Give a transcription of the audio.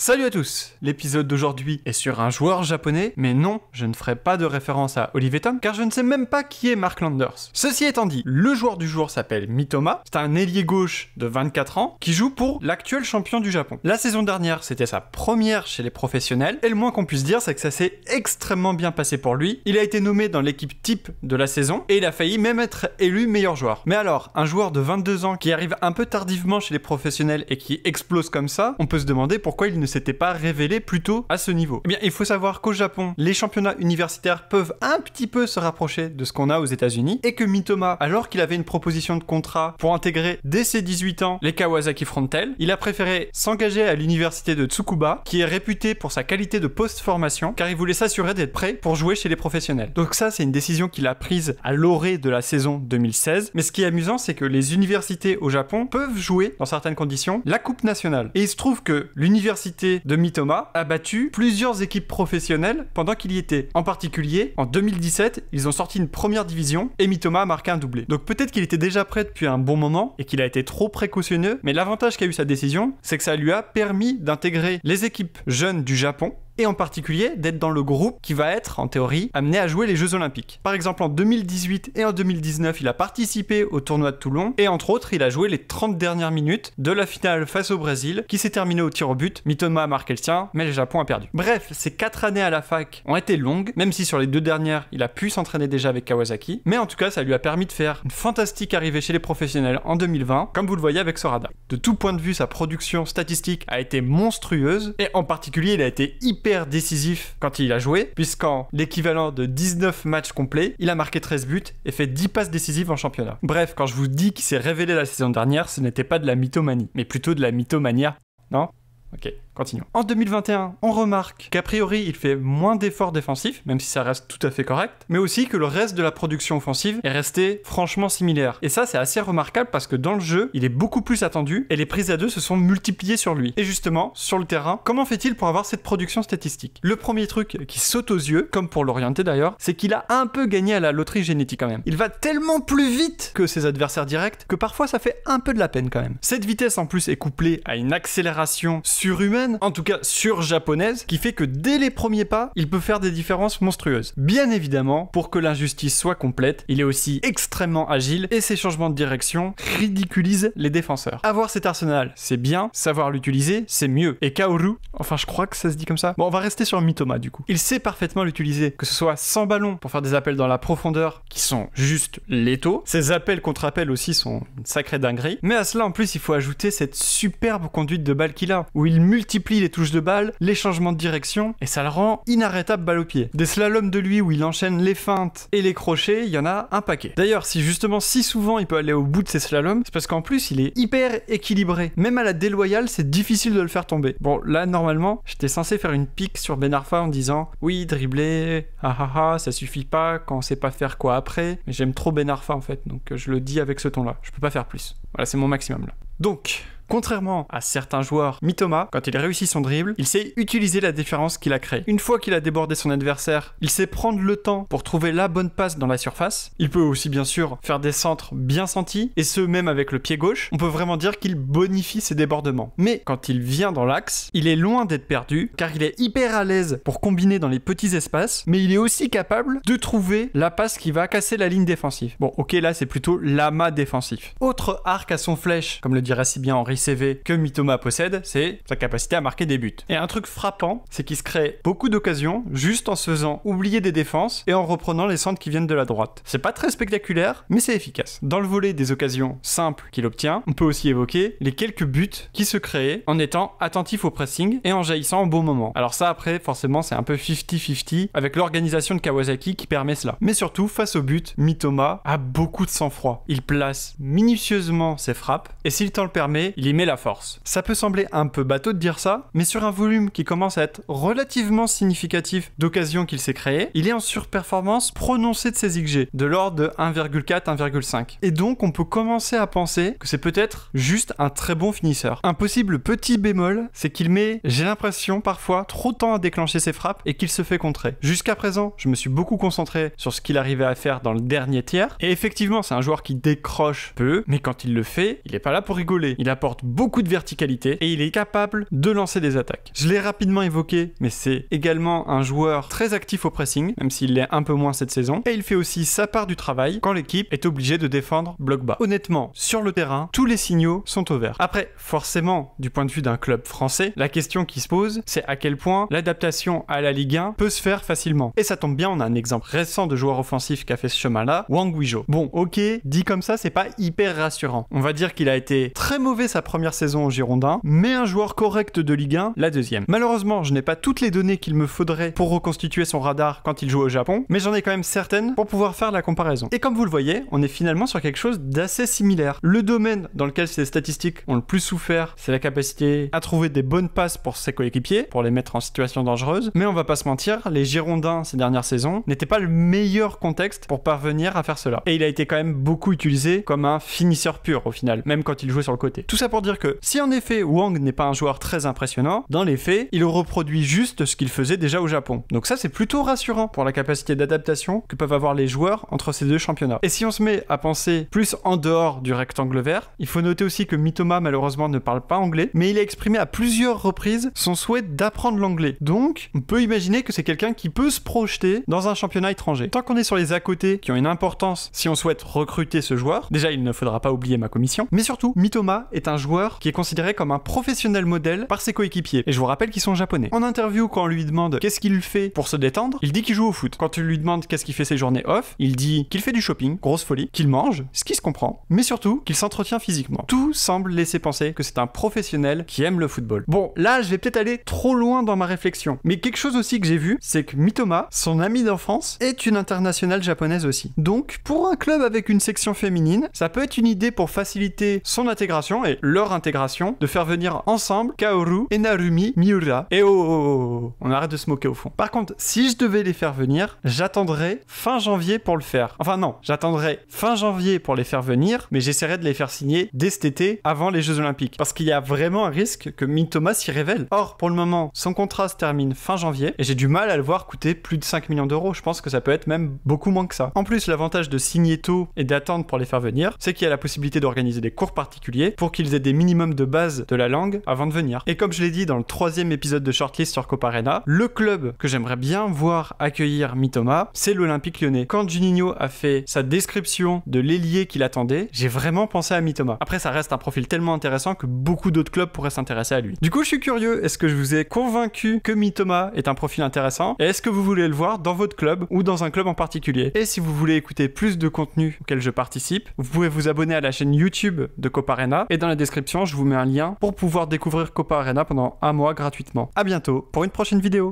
Salut à tous! L'épisode d'aujourd'hui est sur un joueur japonais, mais non, je ne ferai pas de référence à Olivier Tom, car je ne sais même pas qui est Mark Landers. Ceci étant dit, le joueur du jour s'appelle Mitoma, c'est un ailier gauche de 24 ans, qui joue pour l'actuel champion du Japon. La saison dernière, c'était sa première chez les professionnels, et le moins qu'on puisse dire, c'est que ça s'est extrêmement bien passé pour lui. Il a été nommé dans l'équipe type de la saison, et il a failli même être élu meilleur joueur. Mais alors, un joueur de 22 ans qui arrive un peu tardivement chez les professionnels et qui explose comme ça, on peut se demander pourquoi il ne s'était pas révélé plus tôt à ce niveau. Eh bien, il faut savoir qu'au Japon, les championnats universitaires peuvent un petit peu se rapprocher de ce qu'on a aux États-Unis et que Mitoma, alors qu'il avait une proposition de contrat pour intégrer dès ses 18 ans les Kawasaki Frontale, il a préféré s'engager à l'université de Tsukuba, qui est réputée pour sa qualité de post-formation, car il voulait s'assurer d'être prêt pour jouer chez les professionnels. Donc ça, c'est une décision qu'il a prise à l'orée de la saison 2016. Mais ce qui est amusant, c'est que les universités au Japon peuvent jouer, dans certaines conditions, la Coupe nationale. Et il se trouve que l'université de Mitoma a battu plusieurs équipes professionnelles pendant qu'il y était. En particulier, en 2017, ils ont sorti une première division et Mitoma a marqué un doublé. Donc peut-être qu'il était déjà prêt depuis un bon moment et qu'il a été trop précautionneux, mais l'avantage qu'a eu sa décision, c'est que ça lui a permis d'intégrer les équipes jeunes du Japon, et en particulier d'être dans le groupe qui va être, en théorie, amené à jouer les Jeux Olympiques. Par exemple, en 2018 et en 2019, il a participé au tournoi de Toulon, et entre autres, il a joué les 30 dernières minutes de la finale face au Brésil, qui s'est terminée au tir au but. Mitoma a marqué le sien, mais le Japon a perdu. Bref, ces 4 années à la fac ont été longues, même si sur les 2 dernières, il a pu s'entraîner déjà avec Kawasaki, mais en tout cas, ça lui a permis de faire une fantastique arrivée chez les professionnels en 2020, comme vous le voyez avec Sorada. De tout point de vue, sa production statistique a été monstrueuse, et en particulier, il a été hyper décisif quand il a joué, puisqu'en l'équivalent de 19 matchs complets, il a marqué 13 buts et fait 10 passes décisives en championnat. Bref, quand je vous dis qu'il s'est révélé la saison dernière, ce n'était pas de la mythomanie, mais plutôt de la mythomania. Non ? Ok, continuons. En 2021, on remarque qu'a priori, il fait moins d'efforts défensifs, même si ça reste tout à fait correct, mais aussi que le reste de la production offensive est resté franchement similaire. Et ça, c'est assez remarquable parce que dans le jeu, il est beaucoup plus attendu et les prises à deux se sont multipliées sur lui. Et justement, sur le terrain, comment fait-il pour avoir cette production statistique ? Le premier truc qui saute aux yeux, comme pour l'orienter d'ailleurs, c'est qu'il a un peu gagné à la loterie génétique quand même. Il va tellement plus vite que ses adversaires directs que parfois ça fait un peu de la peine quand même. Cette vitesse en plus est couplée à une accélération surhumaine, en tout cas sur-japonaise, qui fait que dès les premiers pas, il peut faire des différences monstrueuses. Bien évidemment, pour que l'injustice soit complète, il est aussi extrêmement agile et ses changements de direction ridiculisent les défenseurs. Avoir cet arsenal, c'est bien, savoir l'utiliser, c'est mieux. Et Kaoru, enfin je crois que ça se dit comme ça. Bon, on va rester sur Mitoma du coup. Il sait parfaitement l'utiliser, que ce soit sans ballon pour faire des appels dans la profondeur qui sont juste létaux. Ses appels contre appels aussi sont une sacrée dinguerie. Mais à cela en plus, il faut ajouter cette superbe conduite de balle qu'il a, où il multiplie les touches de balle, les changements de direction, et ça le rend inarrêtable balle au pied. Des slaloms de lui où il enchaîne les feintes et les crochets, il y en a un paquet. D'ailleurs, si justement si souvent il peut aller au bout de ses slaloms, c'est parce qu'en plus il est hyper équilibré. Même à la déloyale, c'est difficile de le faire tomber. Bon, là normalement, j'étais censé faire une pique sur Ben Arfa en disant oui, dribbler, ça suffit pas quand on sait pas faire quoi après, mais j'aime trop Ben Arfa en fait, donc je le dis avec ce ton-là. Je peux pas faire plus. Voilà, c'est mon maximum là. Donc, contrairement à certains joueurs, Mitoma, quand il réussit son dribble, il sait utiliser la différence qu'il a créée. Une fois qu'il a débordé son adversaire, il sait prendre le temps pour trouver la bonne passe dans la surface. Il peut aussi bien sûr faire des centres bien sentis, et ce même avec le pied gauche. On peut vraiment dire qu'il bonifie ses débordements. Mais quand il vient dans l'axe, il est loin d'être perdu, car il est hyper à l'aise pour combiner dans les petits espaces, mais il est aussi capable de trouver la passe qui va casser la ligne défensive. Bon, ok, là c'est plutôt l'amas défensif. Autre arc à son flèche, comme le dirait si bien Henri CV que Mitoma possède, c'est sa capacité à marquer des buts. Et un truc frappant, c'est qu'il se crée beaucoup d'occasions juste en se faisant oublier des défenses et en reprenant les centres qui viennent de la droite. C'est pas très spectaculaire, mais c'est efficace. Dans le volet des occasions simples qu'il obtient, on peut aussi évoquer les quelques buts qui se créent en étant attentif au pressing et en jaillissant au bon moment. Alors ça après, forcément, c'est un peu 50-50 avec l'organisation de Kawasaki qui permet cela. Mais surtout, face au but, Mitoma a beaucoup de sang-froid. Il place minutieusement ses frappes et s'il t'en le permet, il y met la force. Ça peut sembler un peu bateau de dire ça, mais sur un volume qui commence à être relativement significatif d'occasions qu'il s'est créé, il est en surperformance prononcée de ses XG, de l'ordre de 1,4-1,5. Et donc on peut commencer à penser que c'est peut-être juste un très bon finisseur. Un possible petit bémol, c'est qu'il met, j'ai l'impression parfois, trop de temps à déclencher ses frappes et qu'il se fait contrer. Jusqu'à présent, je me suis beaucoup concentré sur ce qu'il arrivait à faire dans le dernier tiers, et effectivement c'est un joueur qui décroche peu, mais quand il le fait, il est pas là pour rigoler. Il apporte apporte beaucoup de verticalité et il est capable de lancer des attaques. Je l'ai rapidement évoqué, mais c'est également un joueur très actif au pressing, même s'il l'est un peu moins cette saison, et il fait aussi sa part du travail quand l'équipe est obligée de défendre bloc bas. Honnêtement, sur le terrain, tous les signaux sont au vert. Après, forcément, du point de vue d'un club français, la question qui se pose, c'est à quel point l'adaptation à la Ligue 1 peut se faire facilement. Et ça tombe bien, on a un exemple récent de joueur offensif qui a fait ce chemin-là, Wang Guizhou. Bon, ok, dit comme ça, c'est pas hyper rassurant. On va dire qu'il a été très mauvais sa première saison au Girondins, mais un joueur correct de Ligue 1 la deuxième. Malheureusement, je n'ai pas toutes les données qu'il me faudrait pour reconstituer son radar quand il joue au Japon, mais j'en ai quand même certaines pour pouvoir faire la comparaison. Et comme vous le voyez, on est finalement sur quelque chose d'assez similaire. Le domaine dans lequel ces statistiques ont le plus souffert, c'est la capacité à trouver des bonnes passes pour ses coéquipiers, pour les mettre en situation dangereuse, mais on va pas se mentir, les Girondins ces dernières saisons n'étaient pas le meilleur contexte pour parvenir à faire cela. Et il a été quand même beaucoup utilisé comme un finisseur pur au final, même quand il jouait sur le côté. Tout ça pour dire que si en effet Wang n'est pas un joueur très impressionnant, dans les faits, il reproduit juste ce qu'il faisait déjà au Japon. Donc ça c'est plutôt rassurant pour la capacité d'adaptation que peuvent avoir les joueurs entre ces deux championnats. Et si on se met à penser plus en dehors du rectangle vert, il faut noter aussi que Mitoma malheureusement ne parle pas anglais, mais il a exprimé à plusieurs reprises son souhait d'apprendre l'anglais. Donc on peut imaginer que c'est quelqu'un qui peut se projeter dans un championnat étranger. Tant qu'on est sur les à côté qui ont une importance si on souhaite recruter ce joueur, déjà il ne faudra pas oublier ma commission, mais surtout Mitoma est un joueur qui est considéré comme un professionnel modèle par ses coéquipiers. Et je vous rappelle qu'ils sont japonais. En interview, quand on lui demande qu'est-ce qu'il fait pour se détendre, il dit qu'il joue au foot. Quand on lui demande qu'est-ce qu'il fait ses journées off, il dit qu'il fait du shopping, grosse folie, qu'il mange, ce qui se comprend, mais surtout qu'il s'entretient physiquement. Tout semble laisser penser que c'est un professionnel qui aime le football. Bon, là, je vais peut-être aller trop loin dans ma réflexion, mais quelque chose aussi que j'ai vu, c'est que Mitoma, son amie d'enfance, est une internationale japonaise aussi. Donc, pour un club avec une section féminine, ça peut être une idée pour faciliter son intégration et leur intégration, de faire venir ensemble Kaoru et Narumi Miura. Et oh, on arrête de se moquer au fond. Par contre, si je devais les faire venir, j'attendrais fin janvier pour le faire. Enfin non, j'attendrais fin janvier pour les faire venir, mais j'essaierai de les faire signer dès cet été, avant les Jeux Olympiques. Parce qu'il y a vraiment un risque que Mitoma s'y révèle. Or, pour le moment, son contrat se termine fin janvier, et j'ai du mal à le voir coûter plus de 5 millions d'euros. Je pense que ça peut être même beaucoup moins que ça. En plus, l'avantage de signer tôt et d'attendre pour les faire venir, c'est qu'il y a la possibilité d'organiser des cours particuliers pour qu'ils aient des minimums de base de la langue avant de venir. Et comme je l'ai dit dans le 3e épisode de Shortlist sur Copa Arena, le club que j'aimerais bien voir accueillir Mitoma, c'est l'Olympique Lyonnais. Quand Juninho a fait sa description de l'ailier qu'il attendait, j'ai vraiment pensé à Mitoma. Après, ça reste un profil tellement intéressant que beaucoup d'autres clubs pourraient s'intéresser à lui. Du coup, je suis curieux, est-ce que je vous ai convaincu que Mitoma est un profil intéressant? Et est-ce que vous voulez le voir dans votre club ou dans un club en particulier? Et si vous voulez écouter plus de contenu auquel je participe, vous pouvez vous abonner à la chaîne YouTube de Copa Arena et dans la description, je vous mets un lien pour pouvoir découvrir Copa Arena pendant un mois gratuitement. À bientôt pour une prochaine vidéo.